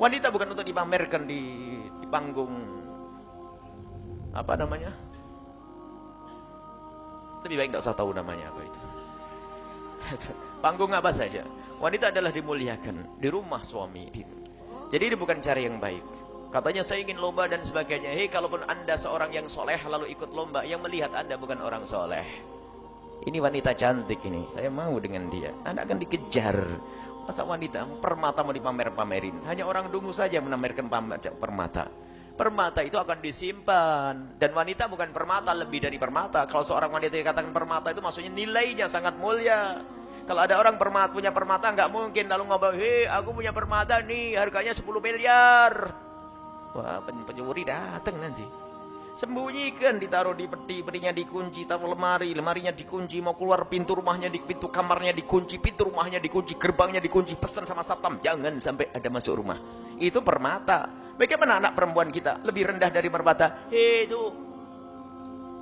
Wanita bukan untuk dipamerkan di panggung, apa namanya? Lebih baik tidak usah tahu namanya apa itu. Panggung apa saja. Wanita adalah dimuliakan di rumah suami. Jadi ini bukan cara yang baik. Katanya saya ingin lomba dan sebagainya. Hei, kalaupun anda seorang yang soleh lalu ikut lomba, yang melihat anda bukan orang soleh. Ini wanita cantik ini, saya mau dengan dia. Anda akan dikejar. Masa wanita permata mau dipamer-pamerin? Hanya orang dungu saja menamerkan permata. Permata itu akan disimpan. Dan wanita bukan permata, lebih dari permata. Kalau seorang wanita dikatakan permata itu maksudnya nilainya sangat mulia. Kalau ada orang punya permata, nggak mungkin lalu ngomong, hei aku punya permata nih, harganya 10 miliar. Wah, pencuri datang nanti. Sembunyikan, ditaruh di peti, petinya dikunci, taruh lemari, lemarinya dikunci, mau keluar pintu rumahnya, pintu kamarnya dikunci, pintu rumahnya dikunci, gerbangnya dikunci, pesan sama satpam, jangan sampai ada masuk rumah. Itu permata. Bagaimana anak perempuan kita lebih rendah dari permata? Hei itu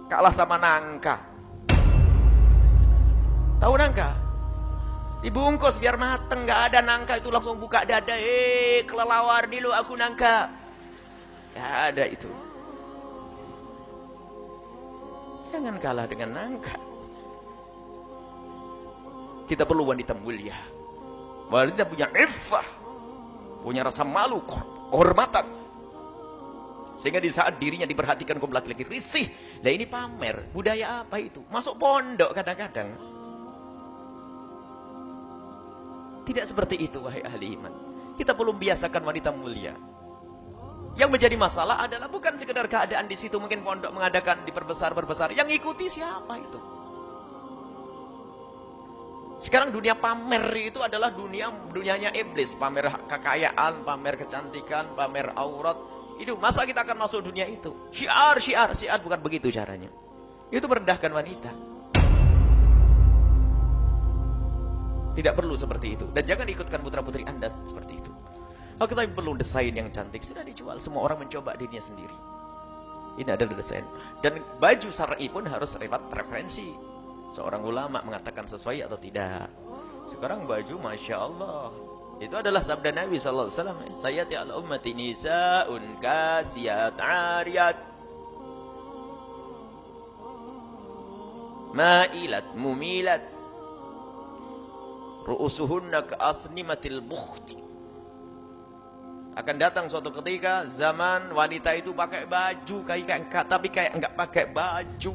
kalah sama nangka. Tahu nangka? Dibungkus biar mateng, nggak ada nangka itu langsung buka dada. Hei kelelawar dulu aku nangka. Nggak ada itu. Jangan kalah dengan nangka. Kita perlu wanita mulia. Wanita punya iffah, punya rasa malu, kehormatan. Sehingga di saat dirinya diperhatikan kaum laki-laki risih. Nah ini pamer. Budaya apa itu? Masuk pondok kadang-kadang. Tidak seperti itu wahai ahli iman. Kita perlu membiasakan wanita mulia. Yang menjadi masalah adalah bukan sekedar keadaan di situ, mungkin pondok mengadakan diperbesar-perbesar. Yang ikuti siapa itu? Sekarang dunia pamer itu adalah dunianya iblis, pamer kekayaan, pamer kecantikan, pamer aurat. Itu masa kita akan masuk dunia itu? Syiar bukan begitu caranya. Itu merendahkan wanita. Tidak perlu seperti itu. Dan jangan ikutkan putra-putri Anda seperti itu. Kalau kita perlu desain yang cantik, sudah dijual. Semua orang mencoba dirinya sendiri. Ini adalah desain. Dan baju syar'i pun harus referensi. Seorang ulama mengatakan sesuai atau tidak. Sekarang baju Masya Allah. Itu adalah sabda Nabi SAW. Sayati ala ummati nisa'un kasiyat ariyat. Ma'ilat mumilat. Ru'usuhunna ka'asnimatil bukhti. Akan datang suatu ketika zaman wanita itu pakai baju tapi kayak enggak pakai baju.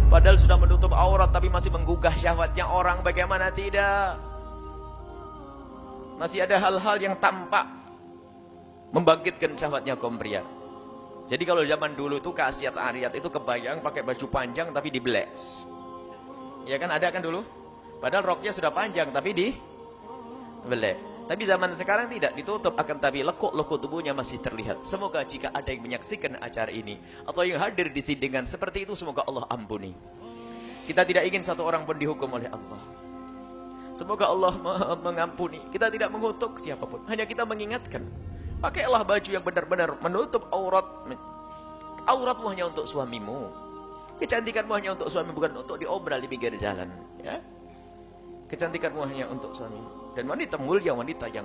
Padahal sudah menutup aurat tapi masih menggugah syahwatnya orang. Bagaimana tidak? Masih ada hal-hal yang tampak membangkitkan syahwatnya kaum pria. Jadi kalau zaman dulu itu kasiat ariyat itu kebayang pakai baju panjang tapi dibelek. Ya kan ada kan dulu? Padahal roknya sudah panjang tapi dibelek. Tapi zaman sekarang tidak ditutup, akan tapi lekuk-lekuk tubuhnya masih terlihat. Semoga jika ada yang menyaksikan acara ini atau yang hadir di sini dengan seperti itu, semoga Allah ampuni. Kita tidak ingin satu orang pun dihukum oleh Allah. Semoga Allah mengampuni. Kita tidak mengutuk siapapun, hanya kita mengingatkan. Pakailah baju yang benar-benar menutup aurat. Auratmu hanya untuk suamimu. Kecantikanmu hanya untuk suami, bukan untuk diobral di pinggir jalan, ya. Kecantikanmu hanya untuk suamimu. Dan wanita mulia, wanita yang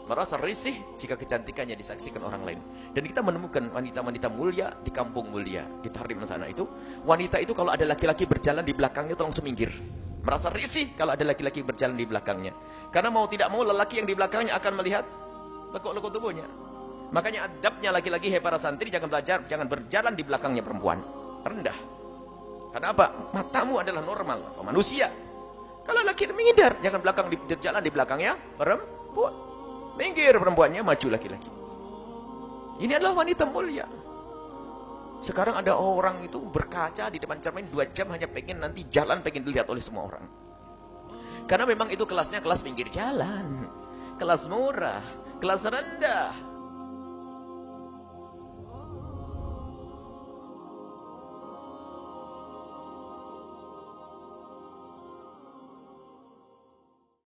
merasa risih jika kecantikannya disaksikan orang lain. Dan kita menemukan wanita-wanita mulia di kampung mulia, di Tahrim sana itu. Wanita itu kalau ada laki-laki berjalan di belakangnya tolong seminggir. Merasa risih kalau ada laki-laki berjalan di belakangnya. Karena mau tidak mau lelaki yang di belakangnya akan melihat lekuk-lekuk tubuhnya. Makanya adabnya laki-laki, hei para santri, jangan berjalan di belakangnya perempuan. Rendah. Karena apa? Matamu adalah normal, manusia. Kalau laki menghindar, jangan jalan di belakangnya perempuan. Minggir perempuannya, maju laki-laki. Ini adalah wanita mulia. Sekarang ada orang itu berkaca di depan cermin 2 jam hanya pengen nanti jalan, pengen dilihat oleh semua orang. Karena memang itu kelasnya kelas pinggir jalan. Kelas murah, kelas rendah.